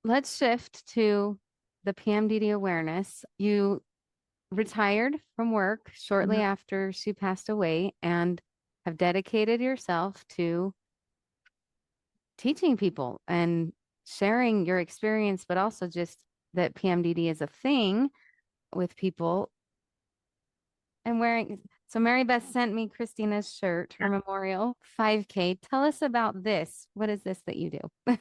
let's shift to the PMDD awareness. You retired from work shortly Mhm. after she passed away and have dedicated yourself to teaching people and sharing your experience, but also just that PMDD is a thing with people and wearing. So Mary Beth sent me Christina's shirt, her memorial 5K. Tell us about this. What is this that you do?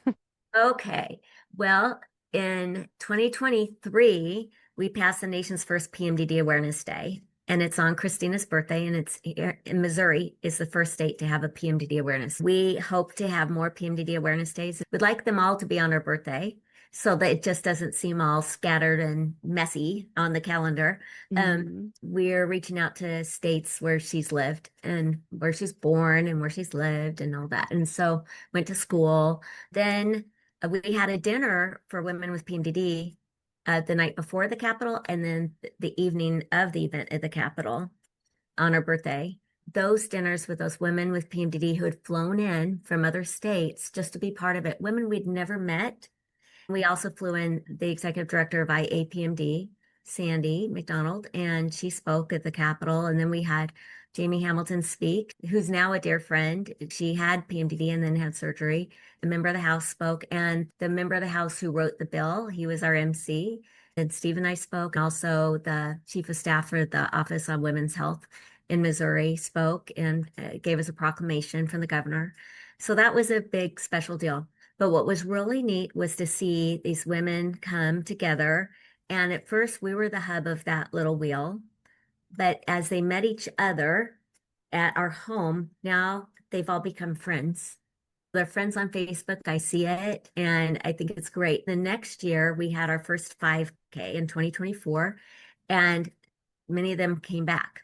Okay. Well, in 2023, we passed the nation's first PMDD Awareness Day, and it's on Christina's birthday, and it's here in Missouri is the first state to have a PMDD awareness. We hope to have more PMDD awareness days. We'd like them all to be on her birthday so that it just doesn't seem all scattered and messy on the calendar. Mhm. We're reaching out to states where she's lived and where she's born and where she's lived and all that. And so went to school. Then we had a dinner for women with PMDD the night before the Capitol and then the evening of the event at the Capitol on her birthday. Those dinners with those women with PMDD who had flown in from other states just to be part of it, women we'd never met. We also flew in the executive director of IAPMD, Sandy McDonald, and she spoke at the Capitol. And then we had Jamie Hamilton speak, who's now a dear friend. She had PMDD and then had surgery. The member of the House spoke, and the member of the House who wrote the bill, he was our MC. And Steve and I spoke. Also, the chief of staff for the Office on Women's Health in Missouri spoke and gave us a proclamation from the governor. So that was a big special deal. But what was really neat was to see these women come together. And at first, we were the hub of that little wheel. But as they met each other at our home, now they've all become friends. They're friends on Facebook. I see it and I think it's great. The next year, we had our first 5K in 2024, and many of them came back.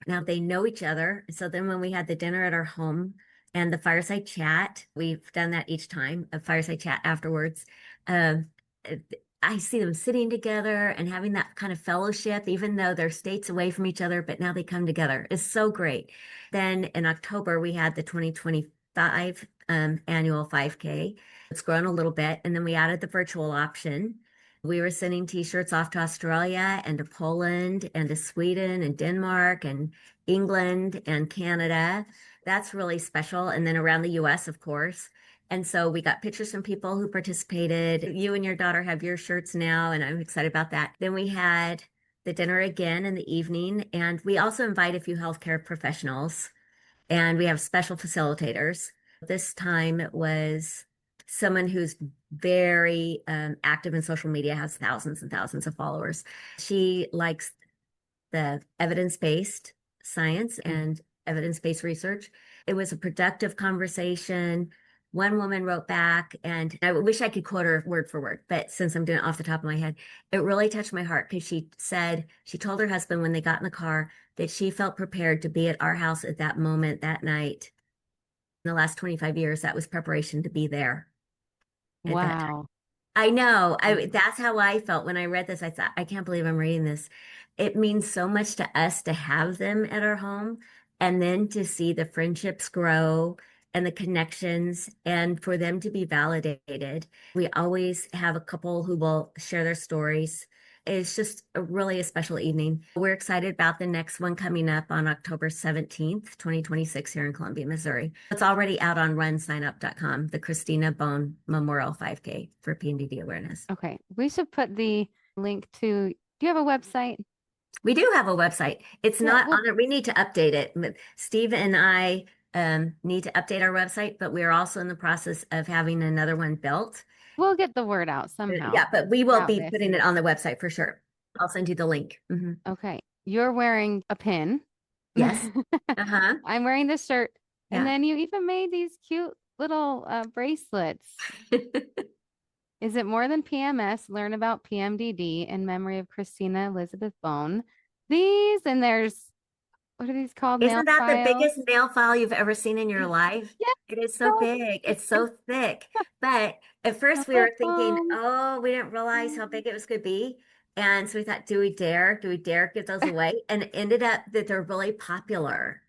Now they know each other. So then when we had the dinner at our home and the fireside chat, we've done that each time, a fireside chat afterwards. Um, I see them sitting together and having that kind of fellowship, even though they're states away from each other, but now they come together. It's so great. Then in October, we had the 2025 annual 5K. It's grown a little bit. And then we added the virtual option. We were sending t-shirts off to Australia and to Poland and to Sweden and Denmark and England and Canada. That's really special. And then around the US, of course. And so we got pictures from people who participated. You and your daughter have your shirts now, and I'm excited about that. Then we had the dinner again in the evening, and we also invite a few healthcare professionals, and we have special facilitators. This time it was someone who's very active in social media, has thousands and thousands of followers. She likes the evidence-based science and evidence-based research. It was a productive conversation. One woman wrote back, and I wish I could quote her word for word, but since I'm doing it off the top of my head, it really touched my heart because she said she told her husband when they got in the car that she felt prepared to be at our house at that moment that night. In the last 25 years, that was preparation to be there at that time. Wow. I know. That's how I felt when I read this. I thought, I can't believe I'm reading this. It means so much to us to have them at our home and then to see the friendships grow and the connections and for them to be validated. We always have a couple who will share their stories. It's just really a special evening. We're excited about the next one coming up on October 17th, 2026 here in Columbia, Missouri. It's already out on runsignup.com, the Christina Bohn Memorial 5K for PMDD awareness. Okay. We should put the link to, do you have a website? We do have a website. It's Yeah, not on it. We need to update it. Steve and I need to update our website, but we're also in the process of having another one built. we'll get the word out somehow Yeah, but we will about be this. putting it on the website for sure. I'll send you the link. Okay. You're wearing a pin. Yes. Uh-huh. I'm wearing this shirt. And Yeah. then you even made these cute little bracelets. Is it more than PMS? Learn about PMDD in memory of Christina Elizabeth Bohn. These, and there's, what are these called? Nail Isn't that the files? biggest nail file you've ever seen in your life? Yeah, It is so so big. It's so thick. But at first we lip were thinking, balm. oh, we didn't realize how big it was going to be. And so we thought, do we dare? Do we dare give those away? And it ended up that they're really popular.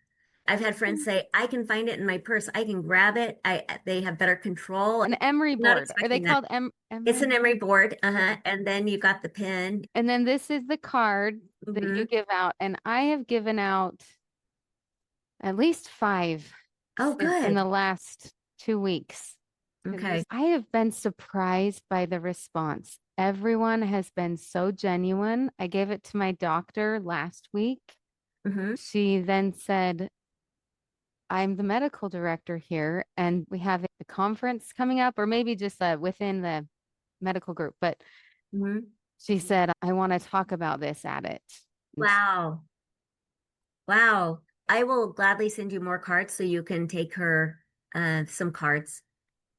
I've had friends say, I can find it in my purse. I can grab it. They have better control. An emery I'm not board. Are they expecting that. called It's an emery? emery board. Okay. And then you got the pin. And then this is the card that you Hmm. give out. And I have given out at least five Oh, in good. the last 2 weeks. Okay. I have been surprised by the response. Everyone has been so genuine. I gave it to my doctor last week. Hmm. She then said, I'm the medical director here, and we have a conference coming up, or maybe just within the medical group. But Hmm. she said, I want to talk about this at it. And Wow. Wow. I will gladly send you more cards so you can take her some cards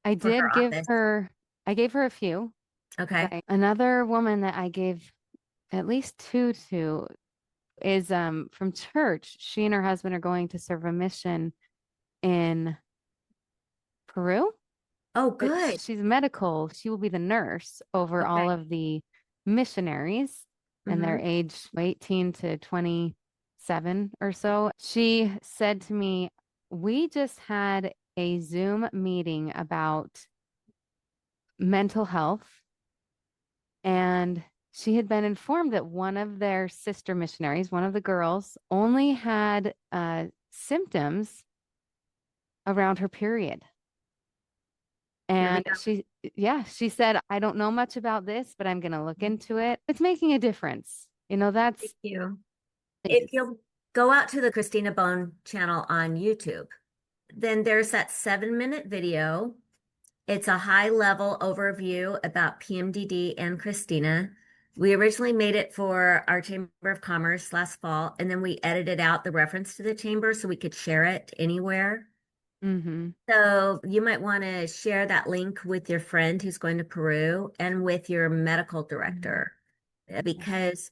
I for did her give office. her, I gave her a few. Okay. Another woman that I gave at least two to is from church. She and her husband are going to serve a mission in Peru. Oh, But good. she's medical. She will be the nurse over all Okay. of the missionaries, and they're Hmm. aged 18 to 27 or so. She said to me, we just had a Zoom meeting about mental health, and she had been informed that one of their sister missionaries, one of the girls, only had symptoms around her period. There we And go. yeah, she said, I don't know much about this, but I'm going to look into it. It's making a difference. You know, Thank that's you. If things. you'll go out to the Christina Bohn channel on YouTube, then there's that 7-minute video. It's a high level overview about PMDD and Christina. We originally made it for our Chamber of Commerce last fall, and then we edited out the reference to the chamber so we could share it anywhere. Hmm. So you might want to share that link with your friend who's going to Peru and with your medical director because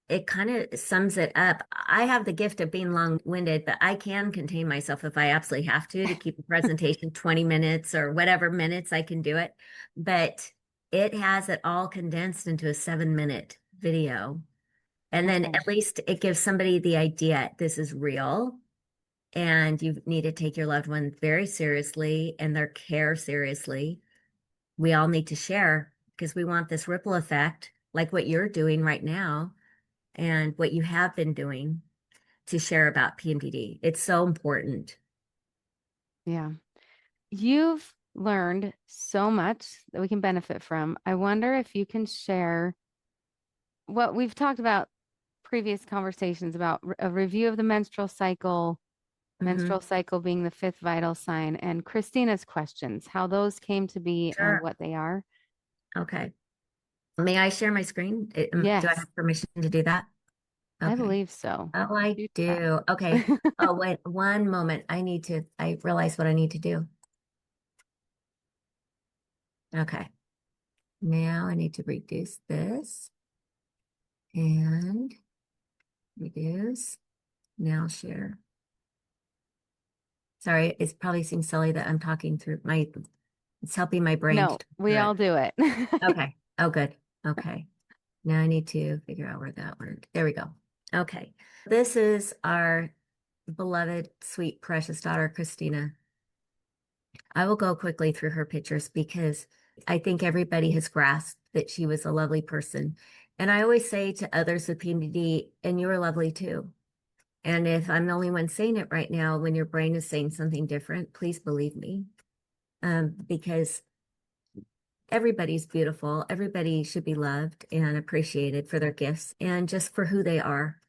it kind of sums it up. I have the gift of being long-winded, but I can contain myself if I absolutely have to keep a presentation 20 minutes or whatever minutes I can do it. But it has it all condensed into a 7-minute video. And then Okay. at least it gives somebody the idea this is real and you need to take your loved one very seriously and their care seriously. We all need to share because we want this ripple effect, like what you're doing right now and what you have been doing to share about PMDD. It's so important. Yeah. You've learned so much that we can benefit from. I wonder if you can share what we've talked about previous conversations about a review of the Hmm. menstrual cycle being the fifth vital sign, and Christina's questions, how those came to be and Sure. what they are. Okay. May I share my screen? Do I Yes, have permission to do that? I Okay. believe so. Oh, I Shoot that. do. Okay. Oh, wait, one moment. I realize what I need to do. Okay. Now I need to reduce this and reduce. Now share. Sorry, it probably seems silly that I'm talking through it's helping my brain to No, talk we through all it. do it. Okay. Oh, good. Okay. Now I need to figure out where that went. There we go. Okay. This is our beloved, sweet, precious daughter, Christina. I will go quickly through her pictures because I think everybody has grasped that she was a lovely person. And I always say to others with PMDD, and you're lovely too. And if I'm the only one saying it right now, when your brain is saying something different, please believe me. Because everybody's beautiful. Everybody should be loved and appreciated for their gifts and just for who they are.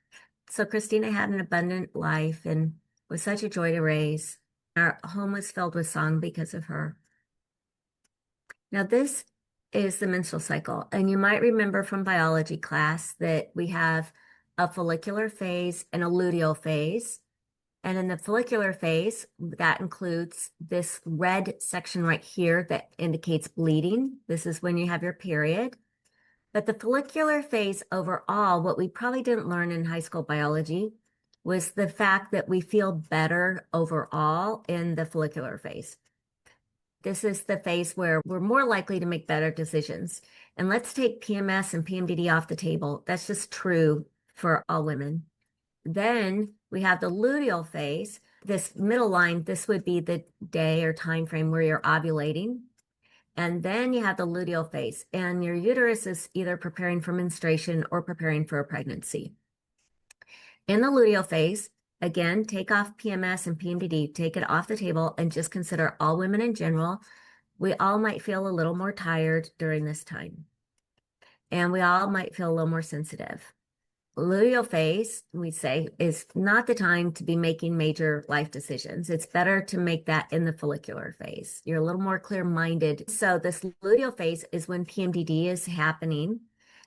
So Christina had an abundant life and was such a joy to raise. Our home was filled with song because of her. Now, this is the menstrual cycle. And you might remember from biology class that we have a follicular phase and a luteal phase. And in the follicular phase, that includes this red section right here that indicates bleeding. This is when you have your period. But the follicular phase overall, what we probably didn't learn in high school biology was the fact that we feel better overall in the follicular phase. This is the phase where we're more likely to make better decisions. And let's take PMS and PMDD off the table. That's just true for all women. Then we have the luteal phase, This middle line, this would be the day or time frame where you're ovulating. And then you have the luteal phase, and your uterus is either preparing for menstruation or preparing for a pregnancy. In the luteal phase, again, take off PMS and PMDD, take it off the table, and just consider all women in general. We all might feel a little more tired during this time, and we all might feel a little more sensitive. Luteal phase, we say, is not the time to be making major life decisions. It's better to make that in the follicular phase. You're a little more clear-minded. So this luteal phase is when PMDD is happening.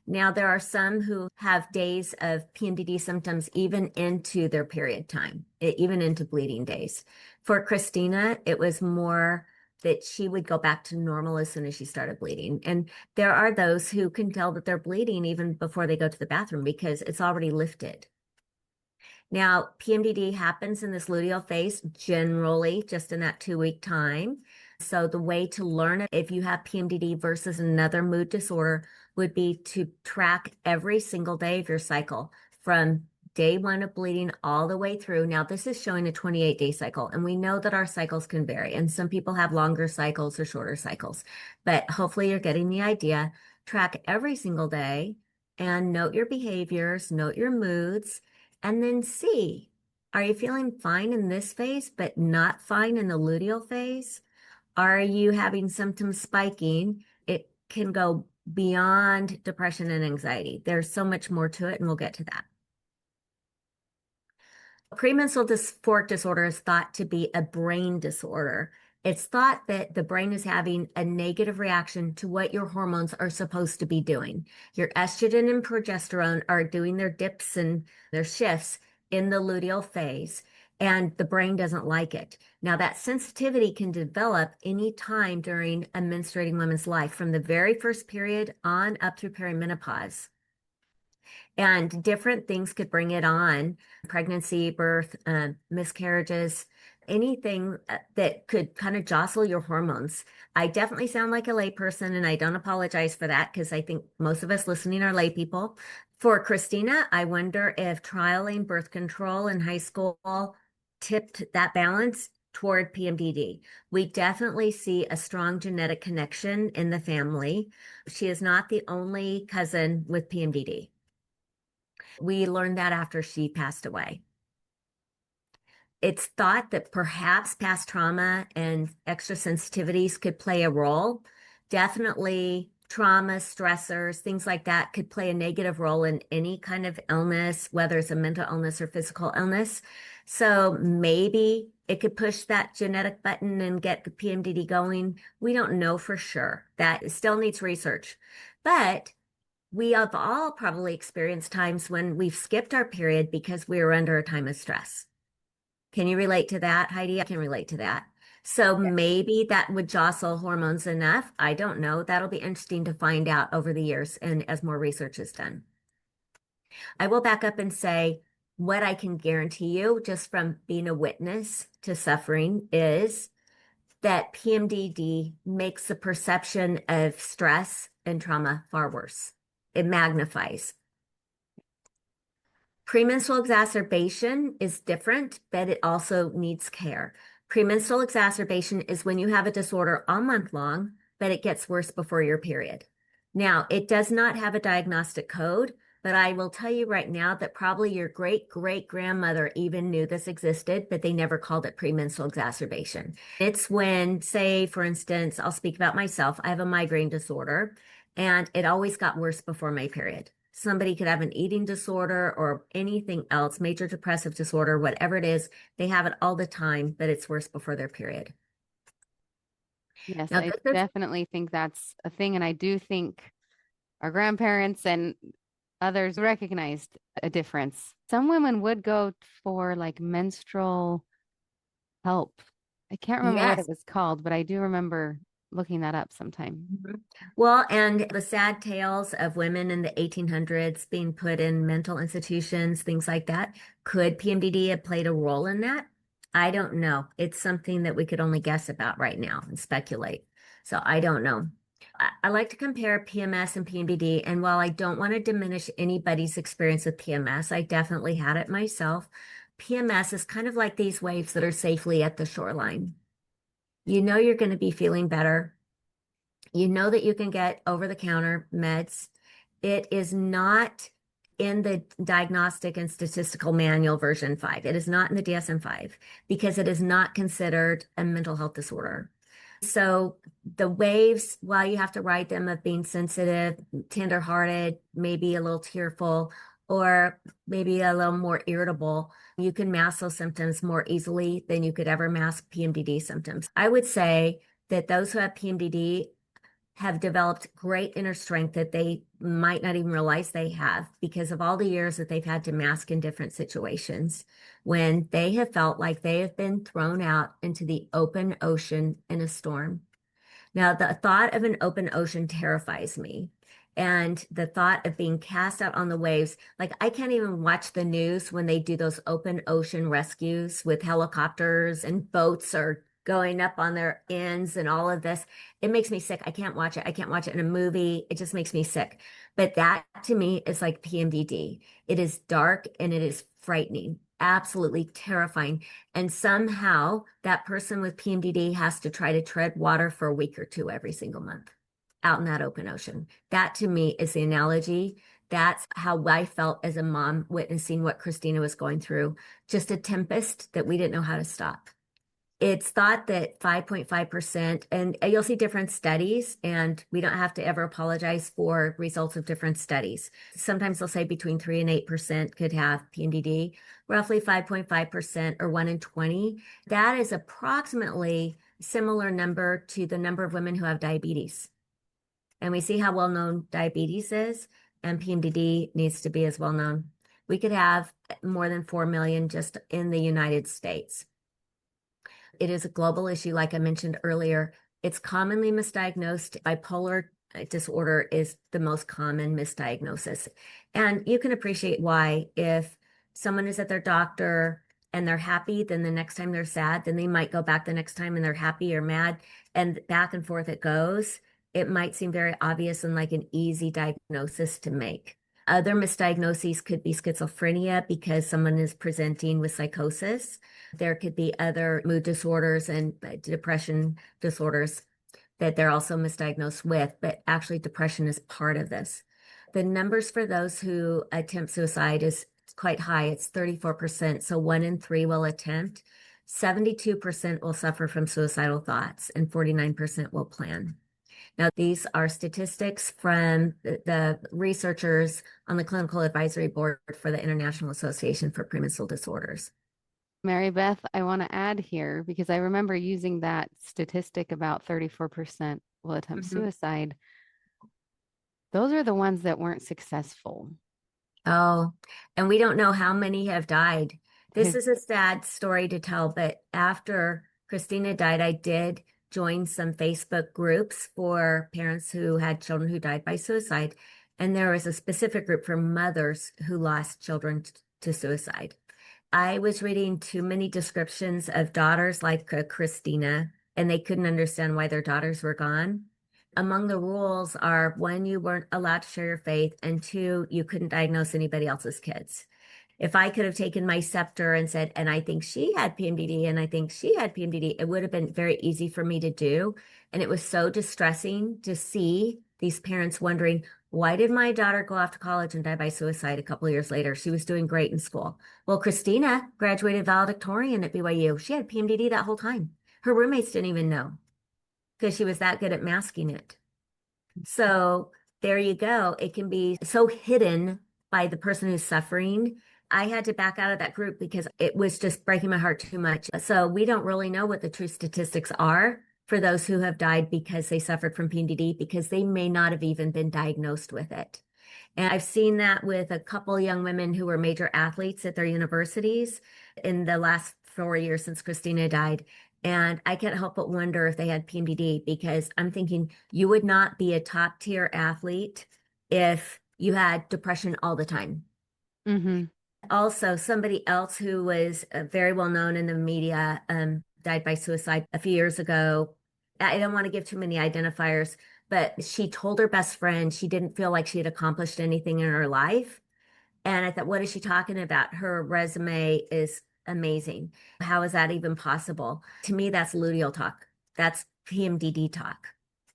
Now, there are some who have days of PMDD symptoms even into their period time, even into bleeding days. For Christina, it was more that she would go back to normal as soon as she started bleeding. And there are those who can tell that they're bleeding even before they go to the bathroom because it's already lifted. Now, PMDD happens in this luteal phase generally just in that 2-week time. So the way to learn it, if you have PMDD versus another mood disorder, would be to track every single day of your cycle from day one of bleeding all the way through. Now, this is showing a 28-day cycle, and we know that our cycles can vary, and some people have longer cycles or shorter cycles, but hopefully you're getting the idea. Track every single day and note your behaviors, note your moods, and then see, are you feeling fine in this phase, but not fine in the luteal phase? Are you having symptoms spiking? It can go beyond depression and anxiety. There's so much more to it, and we'll get to that. Premenstrual dysphoric disorder is thought to be a brain disorder. It's thought that the brain is having a negative reaction to what your hormones are supposed to be doing. Your estrogen and progesterone are doing their dips and their shifts in the luteal phase, and the brain doesn't like it. Now, that sensitivity can develop any time during a menstruating woman's life, from the very first period on up through perimenopause. And different things could bring it on: pregnancy, birth, miscarriages, anything that could kind of jostle your hormones. I definitely sound like a layperson, and I don't apologize for that because I think most of us listening are lay people. For Christina, I wonder if trialing birth control in high school tipped that balance toward PMDD. We definitely see a strong genetic connection in the family. She is not the only cousin with PMDD. We learned that after she passed away. It's thought that perhaps past trauma and extra sensitivities could play a role. Definitely trauma, stressors, things like that could play a negative role in any kind of illness, whether it's a mental illness or physical illness. So maybe it could push that genetic button and get the PMDD going. We don't know for sure. That still needs research. But we have all probably experienced times when we've skipped our period because we were under a time of stress. Can you relate to that, Heidi? I can relate to that. So maybe that would jostle hormones enough. I don't know. That'll be interesting to find out over the years and as more research is done. I will back up and say what I can guarantee you just from being a witness to suffering is that PMDD makes the perception of stress and trauma far worse. It magnifies. Premenstrual exacerbation is different, but it also needs care. Premenstrual exacerbation is when you have a disorder all month long, but it gets worse before your period. Now, it does not have a diagnostic code, but I will tell you right now that probably your great-great-grandmother even knew this existed, but they never called it premenstrual exacerbation. It's when, say, for instance, I'll speak about myself. I have a migraine disorder, and it always got worse before my period. Somebody could have an eating disorder or anything else, major depressive disorder, whatever it is, they have it all the time, but it's worse before their period. Yes, Now, I this is, definitely think that's a thing. And I do think our grandparents and others recognized a difference. Some women would go for like menstrual help. I can't remember what it yes. was called, but I do remember looking that up sometime. Mhm. Well, and the sad tales of women in the 1800s being put in mental institutions, things like that. Could PMDD have played a role in that? I don't know. It's something that we could only guess about right now and speculate. So I don't know. I like to compare PMS and PMDD. And while I don't want to diminish anybody's experience with PMS, I definitely had it myself. PMS is kind of like these waves that are safely at the shoreline. You know you're going to be feeling better. You know that you can get over-the-counter meds. It is not in the Diagnostic and Statistical Manual version 5. It is not in the DSM-5 because it is not considered a mental health disorder. So the waves, while you have to ride them of being sensitive, tenderhearted, maybe a little tearful, or maybe a little more irritable, you can mask those symptoms more easily than you could ever mask PMDD symptoms. I would say that those who have PMDD have developed great inner strength that they might not even realize they have because of all the years that they've had to mask in different situations when they have felt like they have been thrown out into the open ocean in a storm. Now, the thought of an open ocean terrifies me. And the thought of being cast out on the waves, like I can't even watch the news when they do those open ocean rescues with helicopters and boats are going up on their ends and all of this. It makes me sick. I can't watch it. I can't watch it in a movie. It just makes me sick. But that to me is like PMDD. It is dark and it is frightening, absolutely terrifying. And somehow that person with PMDD has to try to tread water for a week or two every single month out in that open ocean. That to me is the analogy. That's how I felt as a mom witnessing what Christina was going through. Just a tempest that we didn't know how to stop. It's thought that 5.5%, and you'll see different studies, and we don't have to ever apologize for results of different studies. Sometimes they'll say between 3 and 8% could have PMDD, roughly 5.5% or 1 in 20. That is approximately similar number to the number of women who have diabetes. And we see how well known diabetes is, and PMDD needs to be as well known. We could have more than 4 million just in the United States. It is a global issue, like I mentioned earlier. It's commonly misdiagnosed. Bipolar disorder is the most common misdiagnosis. And you can appreciate why. If someone is at their doctor and they're happy, then the next time they're sad, then they might go back the next time and they're happy or mad, and back and forth it goes. It might seem very obvious and like an easy diagnosis to make. Other misdiagnoses could be schizophrenia because someone is presenting with psychosis. There could be other mood disorders and depression disorders that they're also misdiagnosed with, but actually depression is part of this. The numbers for those who attempt suicide is quite high. It's 34%. So 1 in 3 will attempt. 72% will suffer from suicidal thoughts and 49% will plan. Now, these are statistics from the researchers on the Clinical Advisory Board for the International Association for Premenstrual Disorders. Mary Beth, I want to add here because I remember using that statistic about 34% will attempt suicide. Those are the ones that weren't successful. Oh, and we don't know how many have died. This is a sad story to tell, but after Christina died, I did join some Facebook groups for parents who had children who died by suicide. And there was a specific group for mothers who lost children to suicide. I was reading too many descriptions of daughters like Christina, and they couldn't understand why their daughters were gone. Among the rules are one, you weren't allowed to share your faith, and two, you couldn't diagnose anybody else's kids. If I could have taken my scepter and said, and I think she had PMDD, and I think she had PMDD, it would have been very easy for me to do. And it was so distressing to see these parents wondering, why did my daughter go off to college and die by suicide a couple of years later? She was doing great in school. Well, Christina graduated valedictorian at BYU. She had PMDD that whole time. Her roommates didn't even know because she was that good at masking it. So there you go. It can be so hidden by the person who's suffering. I had to back out of that group because it was just breaking my heart too much. So we don't really know what the true statistics are for those who have died because they suffered from PMDD because they may not have even been diagnosed with it. And I've seen that with a couple young women who were major athletes at their universities in the last 4 years since Christina died. And I can't help but wonder if they had PMDD because I'm thinking you would not be a top tier athlete if you had depression all the time. Mm-hmm. Also, somebody else who was very well known in the media died by suicide a few years ago. I don't want to give too many identifiers, but she told her best friend she didn't feel like she had accomplished anything in her life. And I thought, what is she talking about? Her resume is amazing. How is that even possible? To me, that's luteal talk. That's PMDD talk,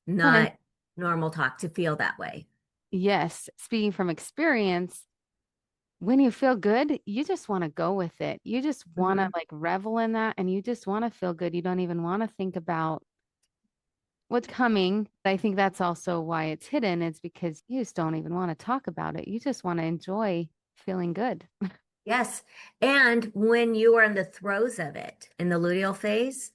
Well, and not normal talk to feel that way. yes, speaking from experience, when you feel good, you just want to go with it. You just want to Mhm. like revel in that and you just want to feel good. You don't even want to think about what's coming. I think that's also why it's hidden. It's because you just don't even want to talk about it. You just want to enjoy feeling good. Yes. And when you are in the throes of it, in the luteal phase,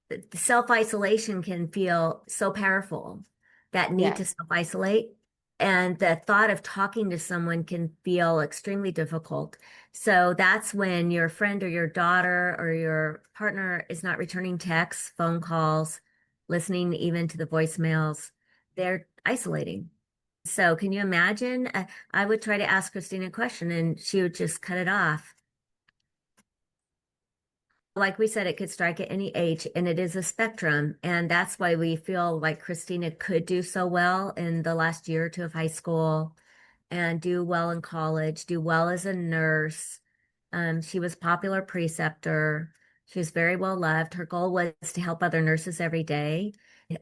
the self-isolation can feel so powerful, that need to Yes. self-isolate. And the thought of talking to someone can feel extremely difficult. So that's when your friend or your daughter or your partner is not returning texts, phone calls, listening even to the voicemails. They're isolating. So can you imagine? I would try to ask Christina a question and she would just cut it off. Like we said, it could strike at any age, and it is a spectrum. And that's why we feel like Christina could do so well in the last year or two of high school and do well in college, do well as a nurse. She was popular preceptor. She was very well loved. Her goal was to help other nurses every day.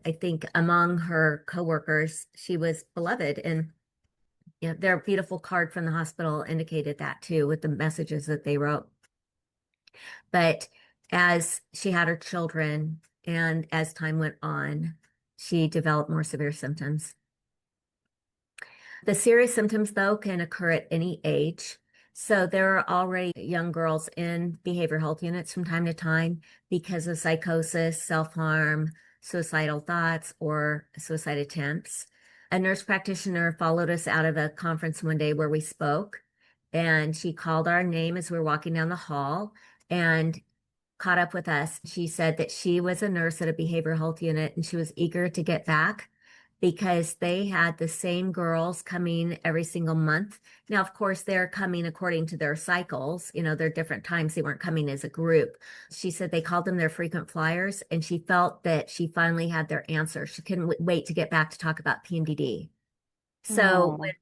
I think among her coworkers, she was beloved. And their beautiful card from the hospital indicated that too, with the messages that they wrote. But as she had her children and as time went on, she developed more severe symptoms. The serious symptoms, though, can occur at any age. So there are already young girls in behavioral health units from time to time because of psychosis, self-harm, suicidal thoughts, or suicide attempts. A nurse practitioner followed us out of a conference one day where we spoke, and she called our name as we were walking down the hall and caught up with us. She said that she was a nurse at a behavioral health unit and she was eager to get back because they had the same girls coming every single month. Now, of course, they're coming according to their cycles. They're different times. They weren't coming as a group. She said they called them their frequent flyers, and she felt that she finally had their answer. She couldn't wait to get back to talk about PMDD. So when Oh,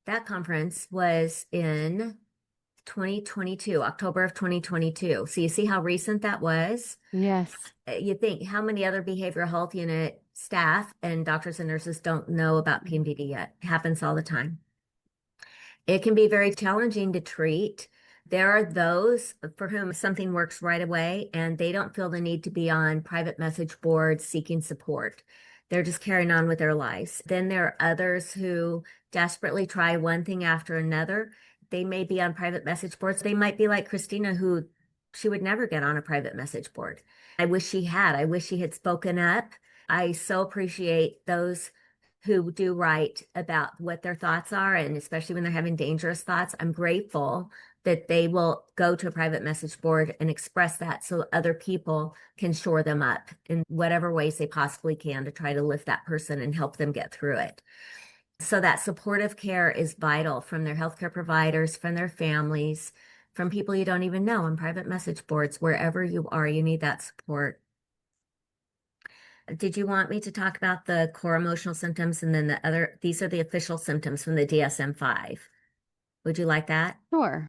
that conference was in 2022, October of 2022. So you see how recent that was? yes. You think how many other behavioral health unit staff and doctors and nurses don't know about PMDD yet? It happens all the time. It can be very challenging to treat. There are those for whom something works right away and they don't feel the need to be on private message boards seeking support. They're just carrying on with their lives. Then there are others who desperately try one thing after another. They may be on private message boards. They might be like Christina, who she would never get on a private message board. I wish she had. I wish she had spoken up. I so appreciate those who do write about what their thoughts are, and especially when they're having dangerous thoughts. I'm grateful that they will go to a private message board and express that so other people can shore them up in whatever ways they possibly can to try to lift that person and help them get through it. So that supportive care is vital from their healthcare providers, from their families, from people you don't even know on private message boards. Wherever you are, you need that support. Did you want me to talk about the core emotional symptoms and then these are the official symptoms from the DSM-5? Would you like that? Sure.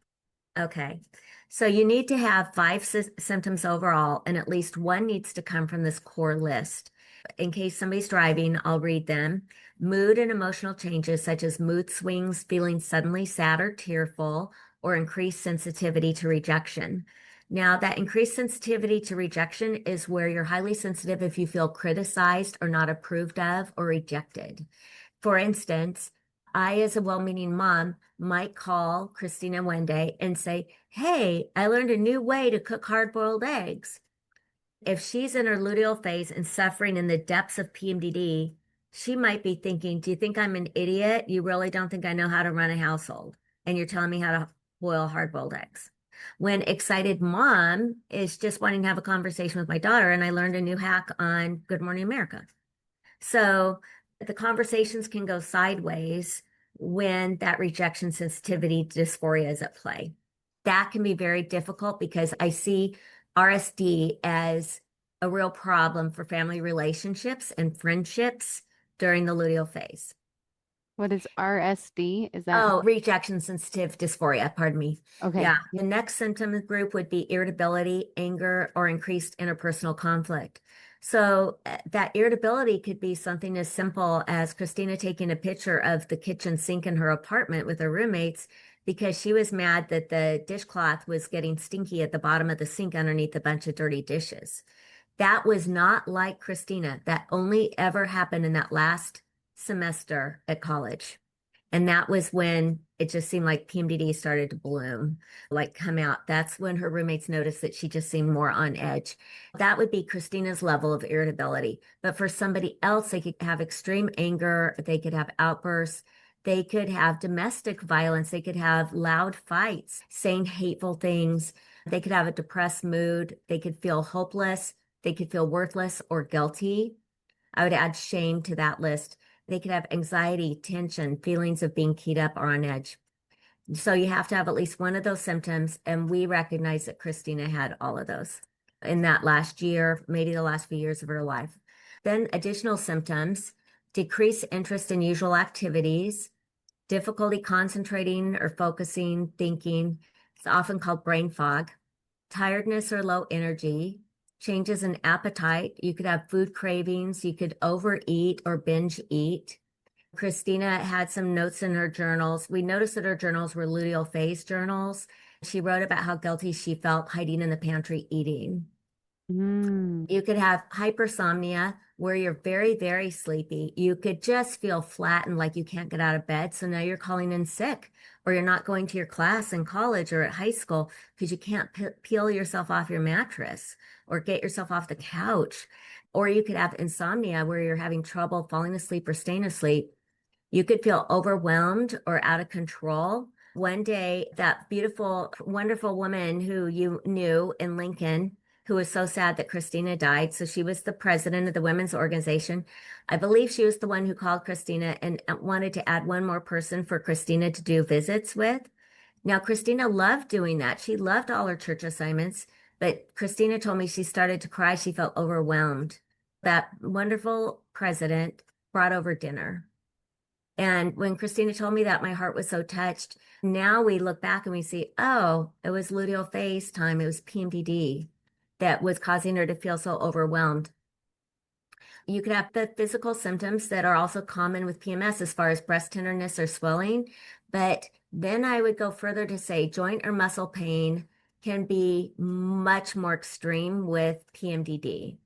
Okay. So you need to have five symptoms overall, and at least one needs to come from this core list. In case somebody's driving, I'll read them. Mood and emotional changes such as mood swings, feeling suddenly sad or tearful, or increased sensitivity to rejection. Now, that increased sensitivity to rejection is where you're highly sensitive if you feel criticized or not approved of or rejected. For instance, I, as a well-meaning mom, might call Christina one day and say, "Hey, I learned a new way to cook hard-boiled eggs." If she's in her luteal phase and suffering in the depths of PMDD, she might be thinking, "Do you think I'm an idiot? You really don't think I know how to run a household, and you're telling me how to boil hard-boiled eggs." When excited mom is just wanting to have a conversation with my daughter, and I learned a new hack on Good Morning America. So the conversations can go sideways when that rejection sensitivity dysphoria is at play. That can be very difficult because I see RSD as a real problem for family relationships and friendships during the luteal phase. What is RSD? Is that Oh, rejection sensitive dysphoria, pardon me. okay? Yeah. The next symptom group would be irritability, anger, or increased interpersonal conflict. So that irritability could be something as simple as Christina taking a picture of the kitchen sink in her apartment with her roommates because she was mad that the dishcloth was getting stinky at the bottom of the sink underneath a bunch of dirty dishes. That was not like Christina. That only ever happened in that last semester at college. And that was when it just seemed like PMDD started to bloom, like come out. That's when her roommates noticed that she just seemed more on edge. That would be Christina's level of irritability. But for somebody else, they could have extreme anger, they could have outbursts, they could have domestic violence, they could have loud fights, saying hateful things, they could have a depressed mood, they could feel hopeless, they could feel worthless or guilty. I would add shame to that list. They could have anxiety, tension, feelings of being keyed up or on edge. So you have to have at least one of those symptoms. And we recognize that Christina had all of those in that last year, maybe the last few years of her life. Then additional symptoms, decreased interest in usual activities, difficulty concentrating or focusing, thinking. It's often called brain fog, tiredness or low energy, changes in appetite. You could have food cravings. You could overeat or binge eat. Christina had some notes in her journals. We noticed that her journals were luteal phase journals. She wrote about how guilty she felt hiding in the pantry eating. Mm. You could have hypersomnia where you're very, very sleepy. You could just feel flat and like you can't get out of bed. So now you're calling in sick, or you're not going to your class in college or at high school because you can't peel yourself off your mattress or get yourself off the couch. Or you could have insomnia where you're having trouble falling asleep or staying asleep. You could feel overwhelmed or out of control. One day, that beautiful, wonderful woman who you knew in Lincoln, who was so sad that Christina died. So she was the president of the women's organization. I believe she was the one who called Christina and wanted to add one more person for Christina to do visits with. Now, Christina loved doing that. She loved all her church assignments, but Christina told me she started to cry. She felt overwhelmed. That wonderful president brought over dinner. And when Christina told me that, my heart was so touched. Now we look back and we see, oh, it was luteal phase time. It was PMDD that was causing her to feel so overwhelmed. You could have the physical symptoms that are also common with PMS as far as breast tenderness or swelling. But then I would go further to say joint or muscle pain can be much more extreme with PMDD.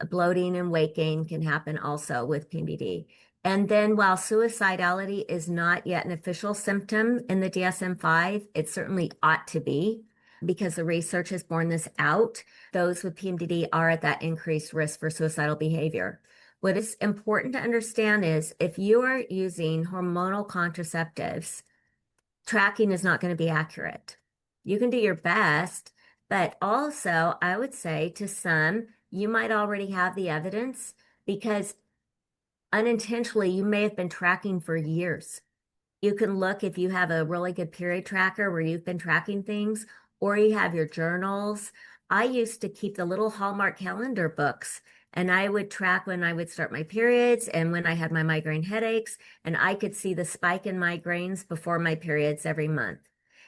Bloating and weight gain can happen also with PMDD. And then while suicidality is not yet an official symptom in the DSM-5, it certainly ought to be because the research has borne this out. Those with PMDD are at that increased risk for suicidal behavior. What is important to understand is if you are using hormonal contraceptives, tracking is not going to be accurate. You can do your best, but also I would say to some, you might already have the evidence because unintentionally you may have been tracking for years. You can look if you have a really good period tracker where you've been tracking things, or you have your journals. I used to keep the little Hallmark calendar books, and I would track when I would start my periods and when I had my migraine headaches, and I could see the spike in migraines before my periods every month.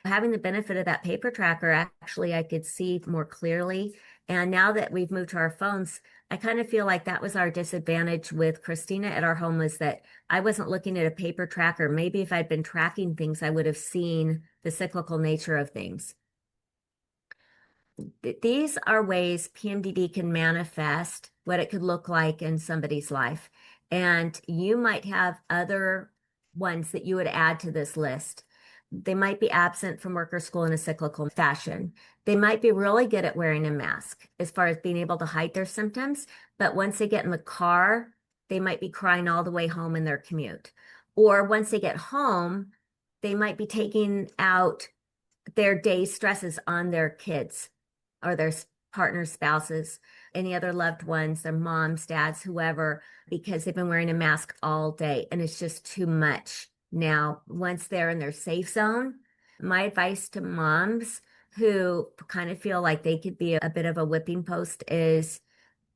Having the benefit of that paper tracker, actually, I could see more clearly. And now that we've moved to our phones, I kind of feel like that was our disadvantage with Christina at our home was that I wasn't looking at a paper tracker. Maybe if I'd been tracking things, I would have seen the cyclical nature of things. These are ways PMDD can manifest what it could look like in somebody's life. And you might have other ones that you would add to this list. They might be absent from work or school in a cyclical fashion. They might be really good at wearing a mask as far as being able to hide their symptoms. But once they get in the car, they might be crying all the way home in their commute. Or once they get home, they might be taking out their day's stresses on their kids or their partners, spouses, any other loved ones, their moms, dads, whoever, because they've been wearing a mask all day and it's just too much. Now, once they're in their safe zone, my advice to moms who kind of feel like they could be a bit of a whipping post is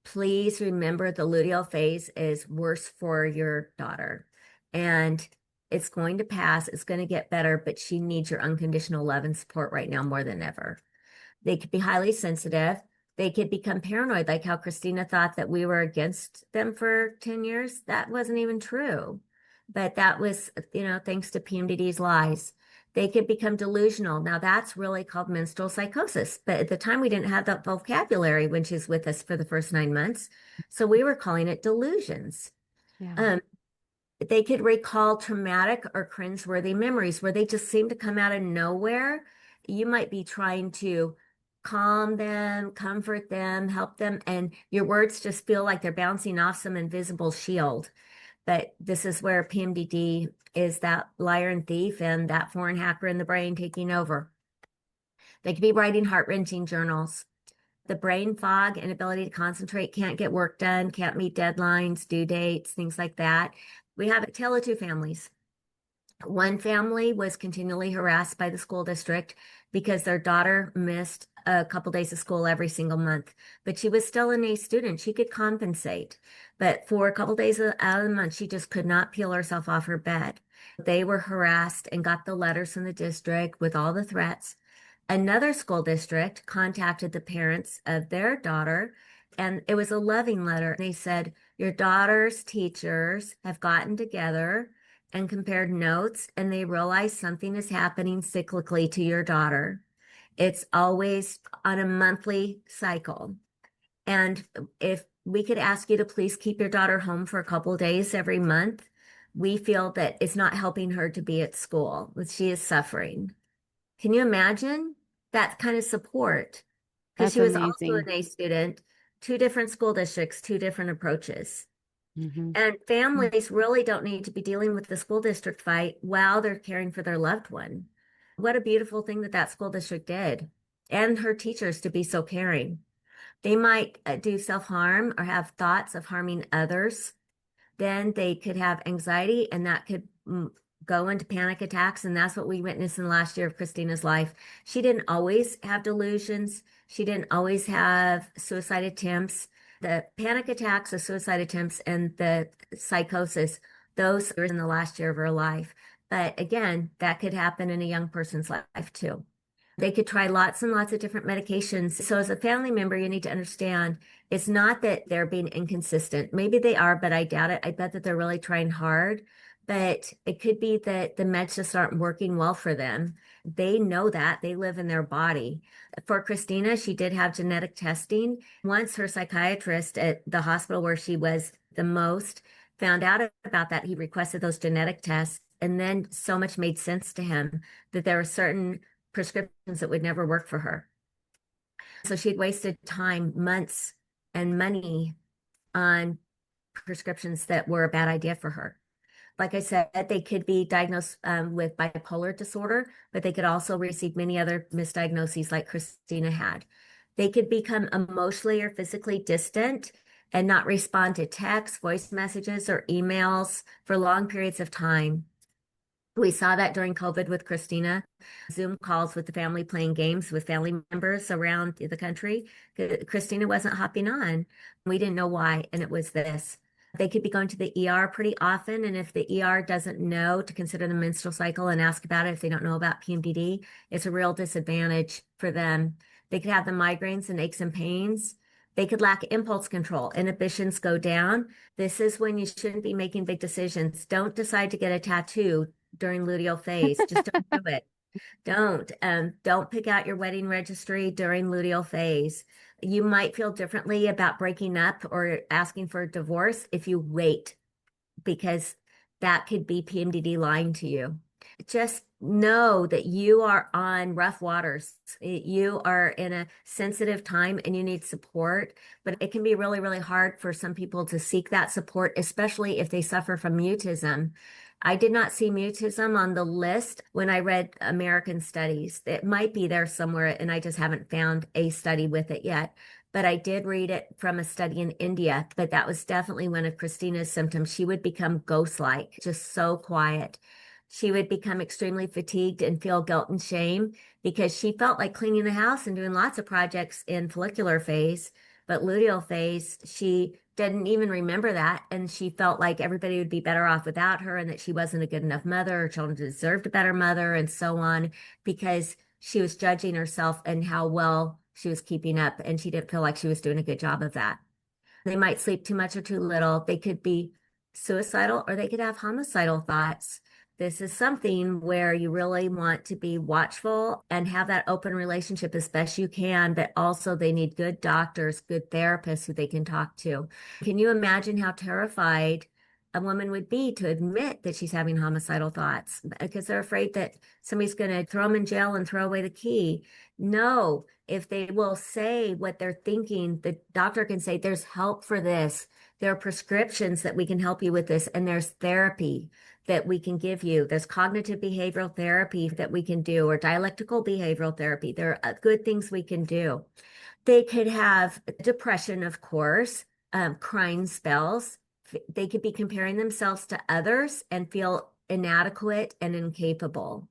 please remember the luteal phase is worse for your daughter. And It's going to pass. It's going to get better, but she needs your unconditional love and support right now more than ever. They could be highly sensitive. They could become paranoid, like how Christina thought that we were against them for 10 years. That wasn't even true. But that was, thanks to PMDD's lies. They could become delusional. Now, that's really called menstrual psychosis. But at the time, we didn't have that vocabulary when she's with us for the first 9 months. So we were calling it delusions. Yeah. Um, they could recall traumatic or cringeworthy memories where they just seem to come out of nowhere. You might be trying to calm them, comfort them, help them, and your words just feel like they're bouncing off some invisible shield. But this is where PMDD is that liar and thief and that foreign hacker in the brain taking over. They could be writing heart-wrenching journals. The brain fog, inability to concentrate, can't get work done, can't meet deadlines, due dates, things like that. We have a tale of two families. One family was continually harassed by the school district because their daughter missed a couple days of school every single month, but she was still an A student. She could compensate, but for a couple days out of the month, she just could not peel herself off her bed. They were harassed and got the letters from the district with all the threats. Another school district contacted the parents of their daughter, and it was a loving letter. They said, your daughter's teachers have gotten together and compared notes, and they realize something is happening cyclically to your daughter. It's always on a monthly cycle. And if we could ask you to please keep your daughter home for a couple of days every month, we feel that it's not helping her to be at school, that she is suffering. Can you imagine that kind of support? Because That's she was also amazing. an A student, two different school districts, two different approaches. Mm-hmm. And families really don't need to be dealing with the school district fight while they're caring for their loved one. What a beautiful thing that that school district did, and her teachers to be so caring. They might do self-harm or have thoughts of harming others. Then they could have anxiety, and that could go into panic attacks. And that's what we witnessed in the last year of Christina's life. She didn't always have delusions. She didn't always have suicide attempts. The panic attacks, the suicide attempts, and the psychosis, those were in the last year of her life. But again, that could happen in a young person's life too. They could try lots and lots of different medications. So as a family member, you need to understand it's not that they're being inconsistent. Maybe they are, but I doubt it. I bet that they're really trying hard. But it could be that the meds just aren't working well for them. They know that. They live in their body. For Christina, she did have genetic testing. Once her psychiatrist at the hospital where she was the most found out about that, he requested those genetic tests. And then so much made sense to him that there were certain prescriptions that would never work for her. So she had wasted time, months, and money on prescriptions that were a bad idea for her. Like I said, they could be diagnosed with bipolar disorder, but they could also receive many other misdiagnoses like Christina had. They could become emotionally or physically distant and not respond to texts, voice messages, or emails for long periods of time. We saw that during COVID with Christina, Zoom calls with the family playing games with family members around the country. Christina wasn't hopping on. We didn't know why, and it was this. They could be going to the ER pretty often, and if the ER doesn't know to consider the menstrual cycle and ask about it, if they don't know about PMDD, it's a real disadvantage for them. They could have the migraines and aches and pains. They could lack impulse control. Inhibitions go down. This is when you shouldn't be making big decisions. Don't decide to get a tattoo during luteal phase. Just don't do it. Don't pick out your wedding registry during luteal phase. You might feel differently about breaking up or asking for a divorce if you wait, because that could be PMDD lying to you. Just know that you are on rough waters. You are in a sensitive time and you need support, but it can be really, really hard for some people to seek that support, especially if they suffer from mutism. I did not see mutism on the list when I read American studies. It might be there somewhere, and I just haven't found a study with it yet. But I did read it from a study in India, but that was definitely one of Christina's symptoms. She would become ghost-like, just so quiet. She would become extremely fatigued and feel guilt and shame because she felt like cleaning the house and doing lots of projects in follicular phase, But luteal phase, she didn't even remember that. And she felt like everybody would be better off without her and that she wasn't a good enough mother. Her children deserved a better mother and so on, because she was judging herself and how well she was keeping up. And she didn't feel like she was doing a good job of that. They might sleep too much or too little. They could be suicidal or they could have homicidal thoughts. This is something where you really want to be watchful and have that open relationship as best you can, but also they need good doctors, good therapists who they can talk to. Can you imagine how terrified a woman would be to admit that she's having homicidal thoughts because they're afraid that somebody's going to throw them in jail and throw away the key? No, if they will say what they're thinking, the doctor can say, there's help for this. There are prescriptions that we can help you with this, and there's therapy that we can give you. There's cognitive behavioral therapy that we can do, or dialectical behavioral therapy. There are good things we can do. They could have depression, of course, crying spells. They could be comparing themselves to others and feel inadequate and incapable.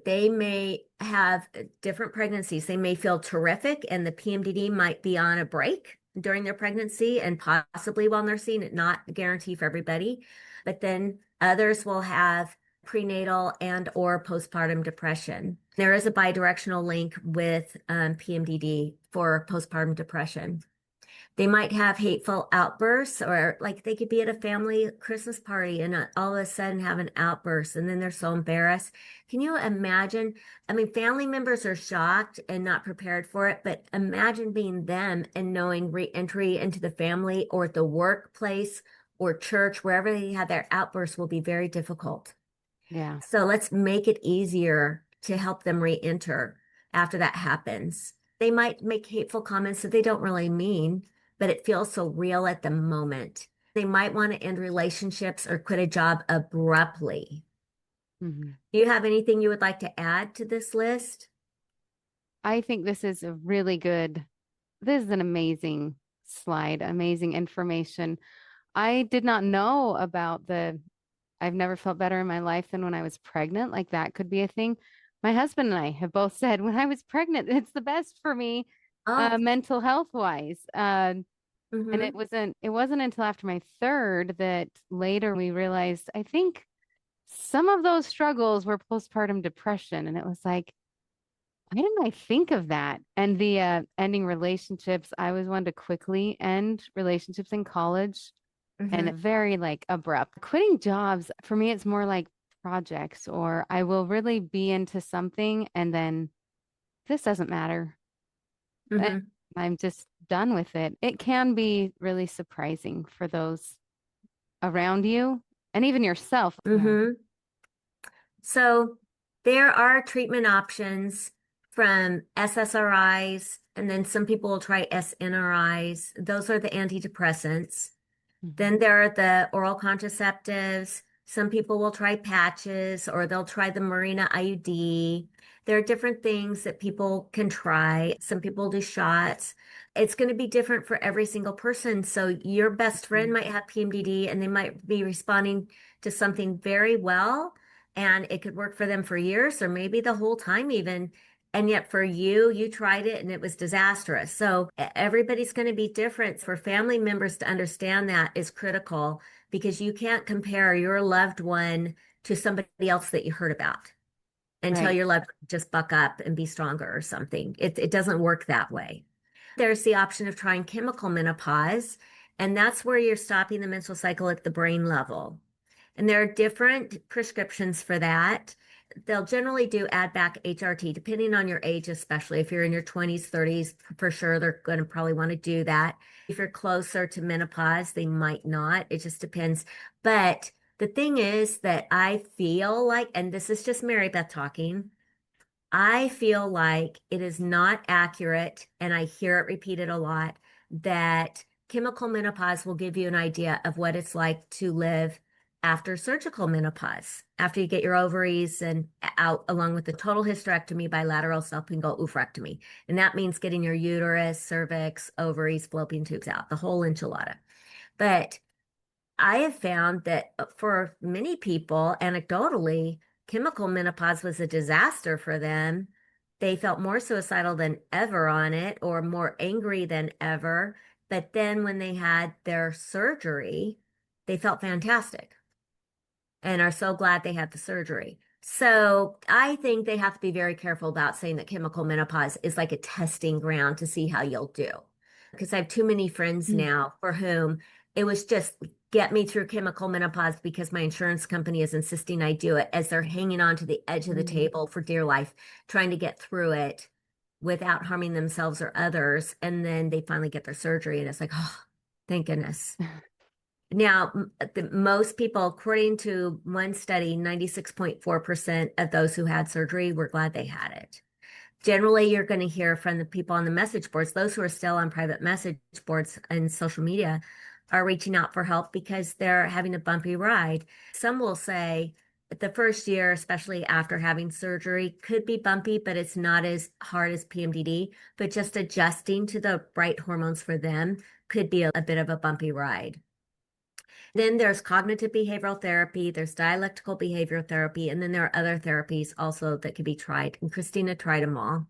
They may have different pregnancies. They may feel terrific, and the PMDD might be on a break during their pregnancy and possibly while nursing. It not a guarantee for everybody, but then others will have prenatal and or postpartum depression. There is a bidirectional link with PMDD for postpartum depression. They might have hateful outbursts, or like they could be at a family Christmas party and all of a sudden have an outburst and then they're so embarrassed. Can you imagine? I mean, family members are shocked and not prepared for it, but imagine being them and knowing re-entry into the family or at the workplace or church, wherever they have their outbursts, will be very difficult. Yeah. So let's make it easier to help them re-enter after that happens. They might make hateful comments that they don't really mean, but it feels so real at the moment. They might want to end relationships or quit a job abruptly. Mhm. Do you have anything you would like to add to this list? I think this is an amazing slide, amazing information. I did not know about I've never felt better in my life than when I was pregnant. Like that could be a thing. My husband and I have both said when I was pregnant, it's the best for me, Oh, mental health wise. And mm-hmm, it wasn't until after my third that later we realized, I think some of those struggles were postpartum depression. And it was like, why didn't I think of that? And the ending relationships, I was one to quickly end relationships in college mm-hmm, and very like abrupt. Quitting jobs, for me, it's more like projects, or I will really be into something and then this doesn't matter. And mm-hmm, I'm just done with it. It can be really surprising for those around you and even yourself. Yeah. mm-hmm. So there are treatment options from SSRIs, and then some people will try SNRIs. Those are the antidepressants. Mhm. Then there are the oral contraceptives. Some people will try patches or they'll try the Mirena IUD. There are different things that people can try. Some people do shots. It's going to be different for every single person. So your best friend Mhm. might have PMDD and they might be responding to something very well, and it could work for them for years or maybe the whole time even. And yet for you, you tried it and it was disastrous. So everybody's going to be different. For family members to understand that is critical, because you can't compare your loved one to somebody else that you heard about and tell Right. your loved one, just buck up and be stronger or something. It doesn't work that way. There's the option of trying chemical menopause, and that's where you're stopping the menstrual cycle at the brain level. And there are different prescriptions for that. They'll generally do add back HRT, depending on your age, especially if you're in your 20s, 30s, for sure, they're going to probably want to do that. If you're closer to menopause, they might not. It just depends. But the thing is that I feel like, and this is just Mary Beth talking, I feel like it is not accurate, and I hear it repeated a lot, that chemical menopause will give you an idea of what it's like to live after surgical menopause, after you get your ovaries and out, along with the total hysterectomy, bilateral salpingo oophorectomy. And that means getting your uterus, cervix, ovaries, fallopian tubes out, the whole enchilada. But I have found that for many people, anecdotally, chemical menopause was a disaster for them. they felt more suicidal than ever on it or more angry than ever. But then when they had their surgery, they felt fantastic and are so glad they had the surgery. So I think they have to be very careful about saying that chemical menopause is like a testing ground to see how you'll do. Because I have too many friends Mm. now for whom it was just get me through chemical menopause because my insurance company is insisting I do it as they're hanging on to the edge of the Mm. table for dear life, trying to get through it without harming themselves or others. And then they finally get their surgery and it's like, oh, thank goodness. Now, most people, according to one study, 96.4% of those who had surgery were glad they had it. Generally, you're going to hear from the people on the message boards, those who are still on private message boards and social media are reaching out for help because they're having a bumpy ride. Some will say the first year, especially after having surgery, could be bumpy, but it's not as hard as PMDD. But just adjusting to the right hormones for them could be a bit of a bumpy ride. Then there's cognitive behavioral therapy, there's dialectical behavioral therapy, and then there are other therapies also that could be tried. And Christina tried them all.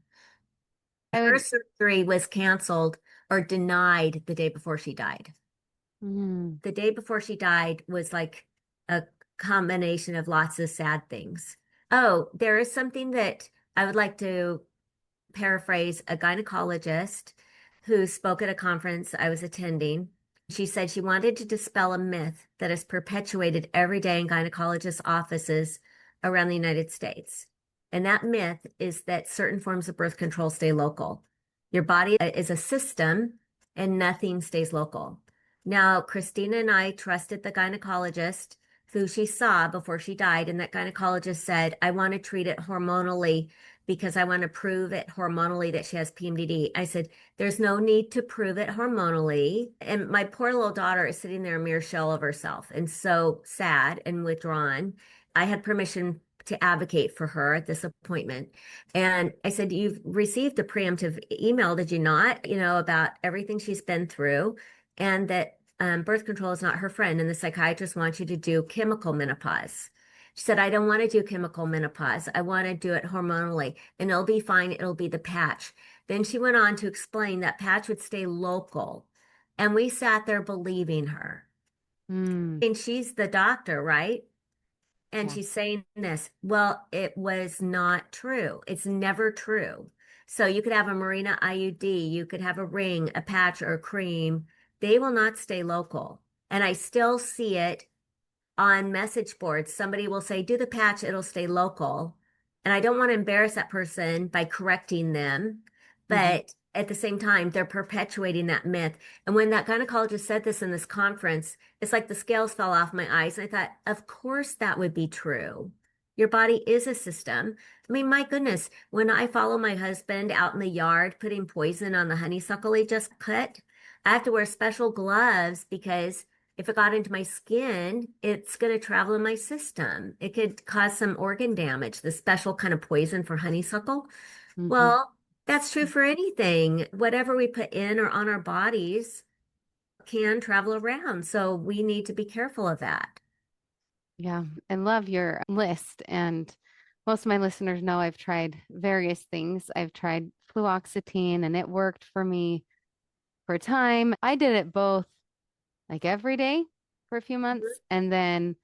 I Her would, surgery was canceled or denied the day before she died. mm, The day before she died was like a combination of lots of sad things. Oh, there is something that I would like to paraphrase a gynecologist who spoke at a conference I was attending. She said she wanted to dispel a myth that is perpetuated every day in gynecologists' offices around the United States. And that myth is that certain forms of birth control stay local. Your body is a system and nothing stays local. Now, Christina and I trusted the gynecologist who she saw before she died, and that gynecologist said, I want to treat it hormonally because I want to prove it hormonally that she has PMDD. I said, there's no need to prove it hormonally. And my poor little daughter is sitting there, a mere shell of herself, and so sad and withdrawn. I had permission to advocate for her at this appointment. And I said, you've received a preemptive email, did you not? About everything she's been through and that birth control is not her friend. And the psychiatrist wants you to do chemical menopause. She said, I don't want to do chemical menopause. I want to do it hormonally and it'll be fine. It'll be the patch. Then she went on to explain that patch would stay local. And we sat there believing her. mm, And she's the doctor, right? And yeah. she's saying this. Well, it was not true. It's never true. So you could have a Marina IUD, you could have a ring, a patch, or a cream. They will not stay local. And I still see it on message boards. Somebody will say, do the patch, it'll stay local. And I don't want to embarrass that person by correcting them, Hmm. but at the same time, they're perpetuating that myth. And when that gynecologist said this in this conference, it's like the scales fell off my eyes. And I thought, of course that would be true. Your body is a system. I mean, my goodness, when I follow my husband out in the yard putting poison on the honeysuckle he just cut, I have to wear special gloves because if it got into my skin, it's going to travel in my system. It could cause some organ damage, the special kind of poison for honeysuckle. Hmm. Well, that's true for anything. Whatever we put in or on our bodies can travel around. So we need to be careful of that. Yeah. I love your list. And most of my listeners know I've tried various things. I've tried fluoxetine and it worked for me for a time. I did it both like every day for a few months. And then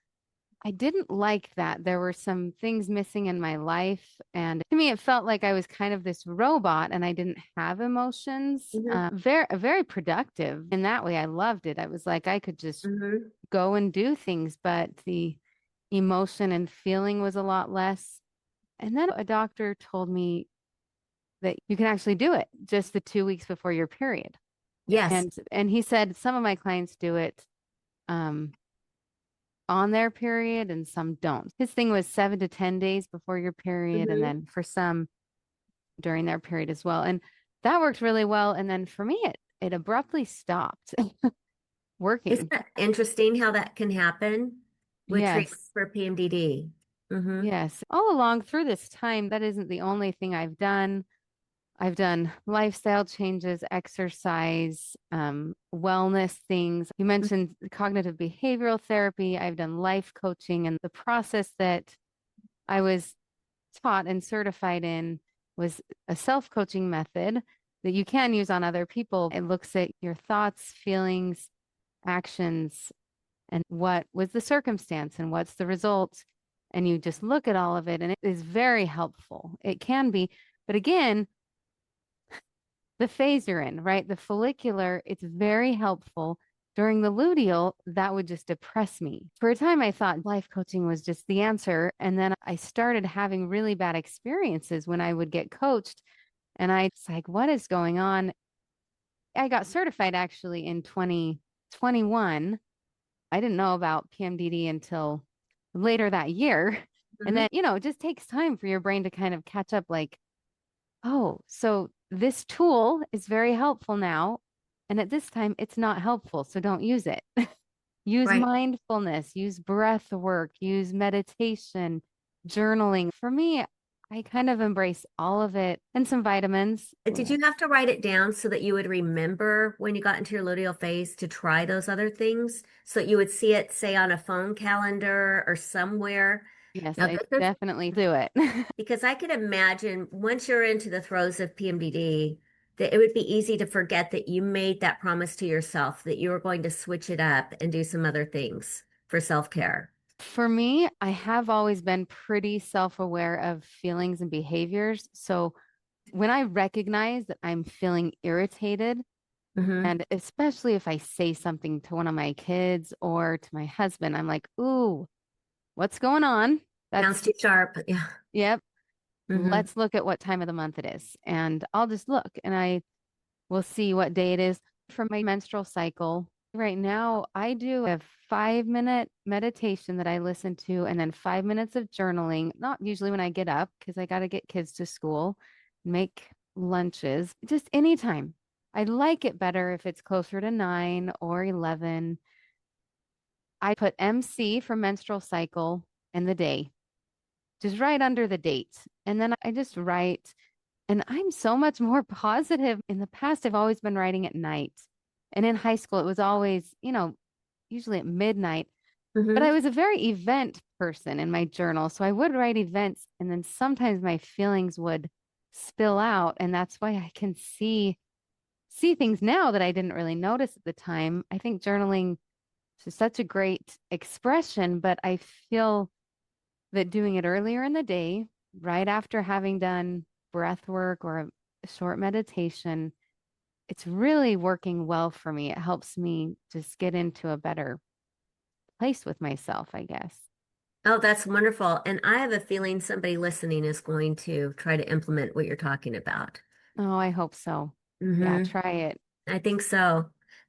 I didn't like that. There were some things missing in my life. And to me, it felt like I was kind of this robot and I didn't have emotions. Hmm. Very productive in that way. I loved it. I was like, I could just Hmm. go and do things, but the emotion and feeling was a lot less. And then a doctor told me that you can actually do it just the 2 weeks before your period. Yes. And he said some of my clients do it um on their period and some don't. His thing was 7 to 10 days before your period, and Hmm. then for some during their period as well. And that worked really well. And then for me, it abruptly stopped Isn't working. that interesting how that can happen with treatment Yes. for PMDD? Hmm. Yes. All along through this time, that isn't the only thing I've done. I've done lifestyle changes, exercise, wellness things. You mentioned cognitive behavioral therapy. I've done life coaching and the process that I was taught and certified in. was a self-coaching method that you can use on other people. It looks at your thoughts, feelings, actions, and what was the circumstance and what's the result. And you just look at all of it, and it is very helpful. It can be, but again, the phase you're in, right? The follicular, it's very helpful. During the luteal, that would just depress me. For a time, I thought life coaching was just the answer. And then I started having really bad experiences when I would get coached. And I was like, what is going on? I got certified actually in 2021. I didn't know about PMDD until later that year. And Hmm. then, it just takes time for your brain to kind of catch up like, oh, so this tool is very helpful now. And at this time, it's not helpful. So don't use it. Use Right. mindfulness, use breath work, use meditation, journaling. For me, I kind of embrace all of it and some vitamins. Did you have to write it down so that you would remember when you got into your luteal phase to try those other things? So that you would see it, say, on a phone calendar or somewhere? Yes, Now, I definitely do it. because I could imagine once you're into the throes of PMDD, that it would be easy to forget that you made that promise to yourself that you were going to switch it up and do some other things for self-care. For me, I have always been pretty self-aware of feelings and behaviors. So when I recognize that I'm feeling irritated, Hmm. and especially if I say something to one of my kids or to my husband, I'm like, ooh, what's going on? Sounds That's, too sharp. Yeah. yep, Hmm. let's look at what time of the month it is. And I'll just look and I will see what day it is for my menstrual cycle. Right now, I do a 5-minute meditation that I listen to, and then 5 minutes of journaling, not usually when I get up because I got to get kids to school, make lunches, just anytime. I like it better if it's closer to 9 or 11. I put MC for menstrual cycle and the day, just right under the date. And then I just write, and I'm so much more positive. In the past, I've always been writing at night. And in high school, it was always, usually at midnight. But I Hmm. was a very event person in my journal. So I would write events, and then sometimes my feelings would spill out. And that's why I can see things now that I didn't really notice at the time. I think journaling is such a great expression, but I feel that doing it earlier in the day, right after having done breath work or a short meditation, it's really working well for me. It helps me just get into a better place with myself, I guess. Oh, that's wonderful. And I have a feeling somebody listening is going to try to implement what you're talking about. Oh, I hope so. Yeah, Hmm. try it. I think so.